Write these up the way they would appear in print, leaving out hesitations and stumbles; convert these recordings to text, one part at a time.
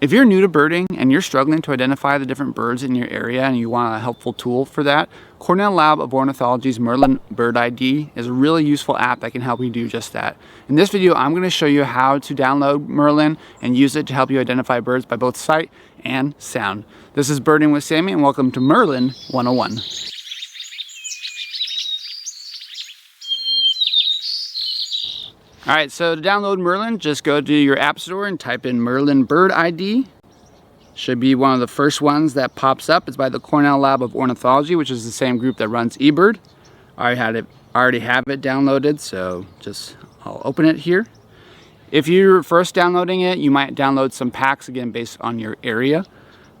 If you're new to birding and you're struggling to identify the different birds in your area and you want a helpful tool for that, Cornell Lab of Ornithology's Merlin Bird ID is a really useful app that can help you do just that. In this video, I'm going to show you how to download Merlin and use it to help you identify birds by both sight and sound. This is Birding with Sammy, and welcome to Merlin 101. Alright, so to download Merlin, just go to your app store and type in Merlin Bird ID. Should be one of the first ones that pops up. It's by the Cornell Lab of Ornithology, which is the same group that runs eBird. I already have it downloaded, so I'll open it here. If you're first downloading it, you might download some packs, again, based on your area.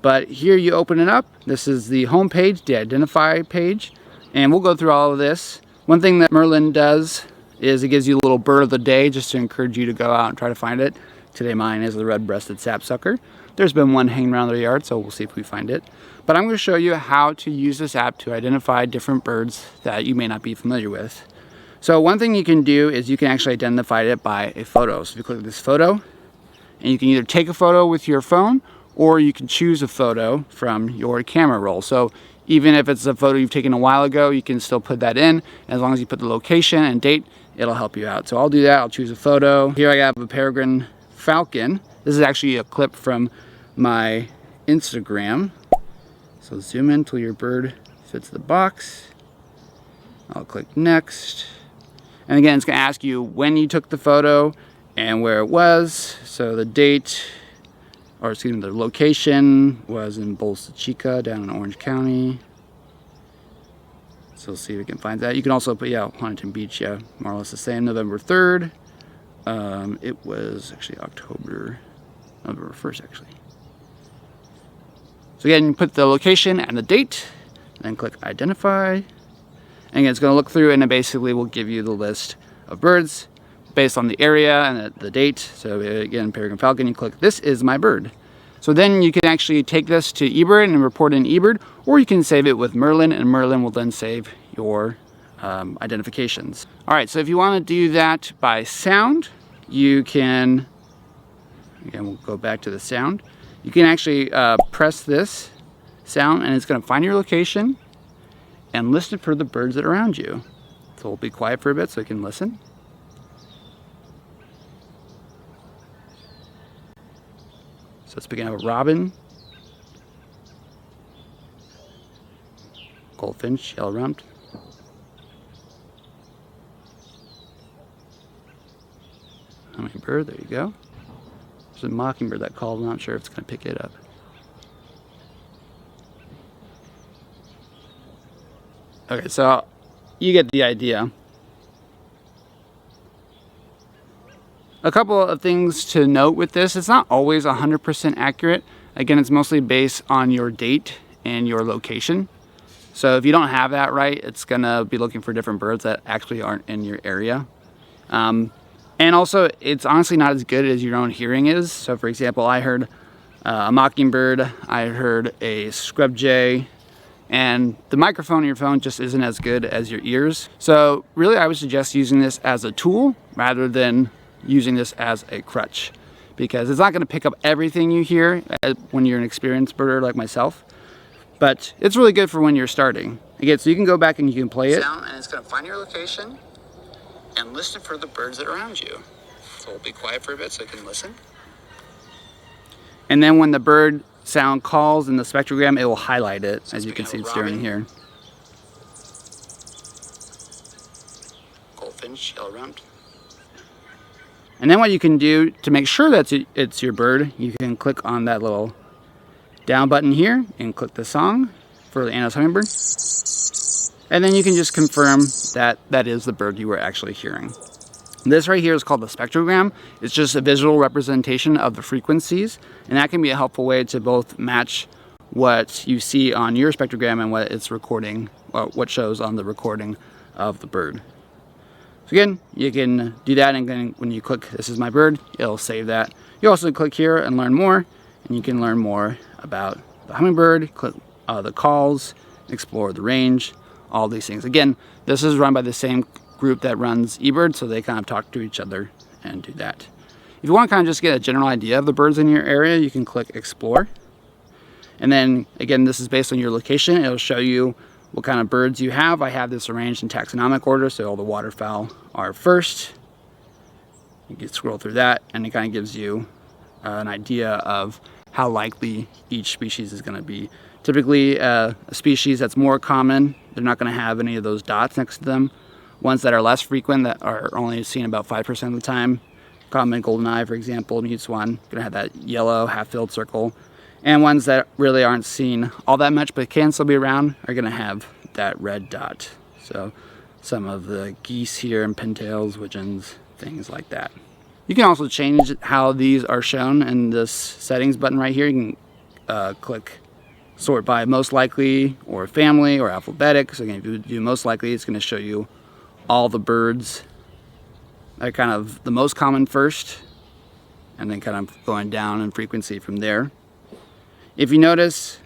But here you open it up. This is the home page, the identify page, and we'll go through all of this. One thing that Merlin does is it gives you a little bird of the day just to encourage you to go out and try to find it. Today mine is the red-breasted sapsucker. There's been one hanging around the yard, so we'll see if we find it. But I'm going to show you how to use this app to identify different birds that you may not be familiar with. So one thing you can do is you can actually identify it by a photo. So if you click this photo, and you can either take a photo with your phone, or you can choose a photo from your camera roll. So even if it's a photo you've taken a while ago, you can still put that in. As long as you put the location and date, it'll help you out. So I'll do that. I'll choose a photo. Here I have a peregrine falcon. This is actually a clip from my Instagram. So zoom in till your bird fits the box. I'll click next. And again, it's going to ask you when you took the photo and where it was. So the date, or excuse me, the location was in Bolsa Chica down in Orange County. So we'll see if we can find that. You can also put, Huntington Beach, more or less the same, November 3rd. It was actually November 1st, actually. So again, you put the location and the date, and then click identify. And again, it's going to look through, and it basically will give you the list of birds based on the area and the date. So again, peregrine falcon, you click, this is my bird. So then you can actually take this to eBird and report in eBird, or you can save it with Merlin, and Merlin will then save your identifications. All right, so if you want to do that by sound, you can, again, we'll go back to the sound. You can actually press this sound, and it's going to find your location and listen for the birds that are around you. So we'll be quiet for a bit so you can listen. So it's picking up a robin, goldfinch, yellow-rumped, hummingbird, there you go. There's a mockingbird that called, I'm not sure if it's going to pick it up. Okay, so you get the idea. A couple of things to note with this, it's not always 100% accurate. Again, it's mostly based on your date and your location. So if you don't have that right, it's gonna be looking for different birds that actually aren't in your area. And also, it's honestly not as good as your own hearing is. So for example, I heard a mockingbird, I heard a scrub jay, and the microphone in your phone just isn't as good as your ears. So really, I would suggest using this as a tool rather than using this as a crutch, because it's not going to pick up everything you hear when you're an experienced birder like myself, but it's really good for when you're starting. Again, so you can go back and you can play it, and it's going to find your location and listen for the birds that are around you. So we'll be quiet for a bit so you can listen. And then when the bird sound calls in the spectrogram, it will highlight it. So as you can see, it's doing here. Goldfinch, yellow-rumped. And then what you can do to make sure that it's your bird, you can click on that little down button here and click the song for the Anna's hummingbird. And then you can just confirm that that is the bird you were actually hearing. This right here is called the spectrogram. It's just a visual representation of the frequencies, and that can be a helpful way to both match what you see on your spectrogram and what it's recording, what shows on the recording of the bird. So again, you can do that, and then when you click this is my bird, it'll save that. You also click here and learn more, and you can learn more about the hummingbird, click the calls, explore the range, all these things. Again, this is run by the same group that runs eBird, so they kind of talk to each other and do that. If you want to kind of just get a general idea of the birds in your area, you can click Explore. And then again, this is based on your location. It'll show you what kind of birds you have. I have this arranged in taxonomic order, so all the waterfowl are first. You can scroll through that, and it kind of gives you an idea of how likely each species is going to be. Typically, a species that's more common, they're not going to have any of those dots next to them. Ones that are less frequent, that are only seen about 5% of the time, common goldeneye, for example, mute swan, going to have that yellow half-filled circle. And ones that really aren't seen all that much but can still be around are going to have that red dot. So some of the geese here and pintails, widgeons, things like that. You can also change how these are shown in this settings button right here. You can click sort by most likely or family or alphabetic. So again, if you do most likely, it's going to show you all the birds that are kind of the most common first, and then kind of going down in frequency from there. If you notice,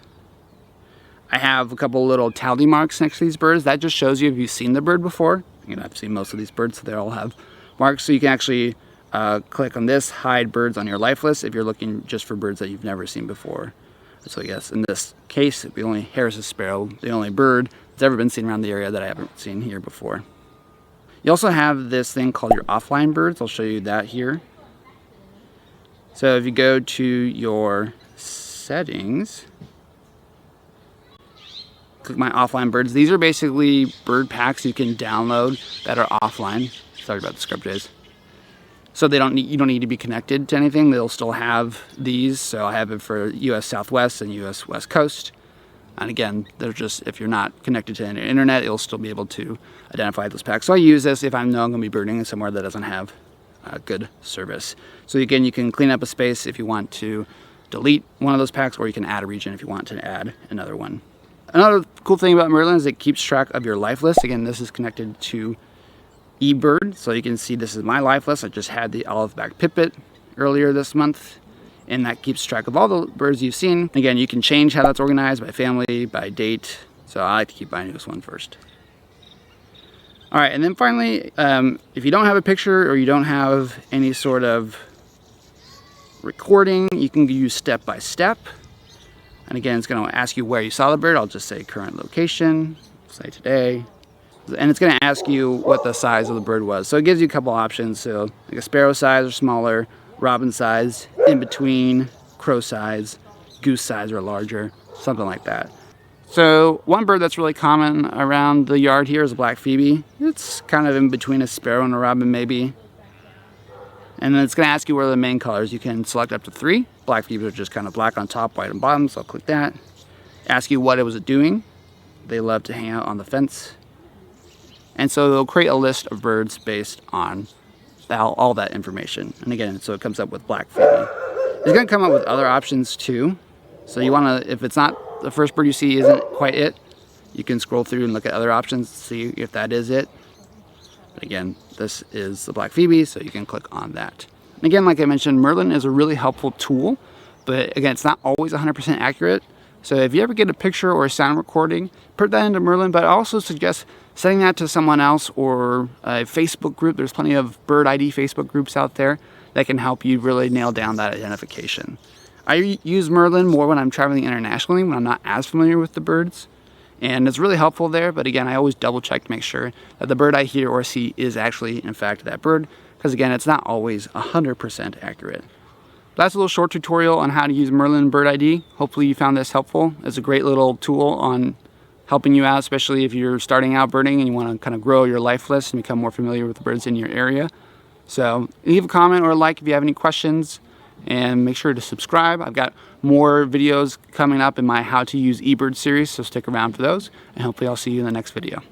I have a couple little tally marks next to these birds. That just shows you if you've seen the bird before. Again, I've seen most of these birds, so they all have marks. So you can actually click on this, hide birds on your life list, if you're looking just for birds that you've never seen before. So yes, in this case, it'd be only Harris's sparrow, the only bird that's ever been seen around the area that I haven't seen here before. You also have this thing called your offline birds. I'll show you that here. So if you go to your settings, click my offline birds. These are basically bird packs you can download that are offline. Sorry about the scrub days. So you don't need to be connected to anything. They'll still have these. So I have it for US Southwest and US West Coast. And again, they're just, if you're not connected to the internet, it'll still be able to identify those packs. So I use this if I know I'm going to be birding somewhere that doesn't have good service. So again, you can clean up a space if you want to delete one of those packs, or you can add a region if you want to add another one. Another cool thing about Merlin is it keeps track of your life list. Again, this is connected to eBird, so you can see this is my life list. I just had the olive-backed pipit earlier this month, and that keeps track of all the birds you've seen. Again, you can change how that's organized by family, by date, so I like to keep my newest one first. All right, and then finally, if you don't have a picture or you don't have any sort of recording, you can use step by step. And again, it's going to ask you where you saw the bird. I'll just say current location, say today. And it's going to ask you what the size of the bird was. So it gives you a couple options. So like a sparrow size or smaller, robin size, in between, crow size, goose size or larger, something like that. So one bird that's really common around the yard here is a black phoebe. It's kind of in between a sparrow and a robin maybe. And then it's going to ask you what are the main colors. You can select up to 3. Black phoebes are just kind of black on top, white on bottom, so I'll click that. Ask you what it was doing. They love to hang out on the fence. And so they'll create a list of birds based on all that information. And again, so it comes up with black phoebe. It's going to come up with other options too. So you want to, if it's not the first bird you see isn't quite it, you can scroll through and look at other options to see if that is it. But again, this is the black phoebe, so you can click on that. And again, like I mentioned, Merlin is a really helpful tool, but again, it's not always 100% accurate. So if you ever get a picture or a sound recording, put that into Merlin, but I also suggest sending that to someone else or a Facebook group. There's plenty of Bird ID Facebook groups out there that can help you really nail down that identification. I use Merlin more when I'm traveling internationally, when I'm not as familiar with the birds. And it's really helpful there, but again, I always double check to make sure that the bird I hear or see is actually, in fact, that bird, because again, it's not always 100% accurate. That's a little short tutorial on how to use Merlin Bird ID. Hopefully you found this helpful. It's a great little tool on helping you out, especially if you're starting out birding and you want to kind of grow your life list and become more familiar with the birds in your area. So leave a comment or a like if you have any questions, and make sure to subscribe. I've got more videos coming up in my How to Use eBird series, so stick around for those, and hopefully I'll see you in the next video.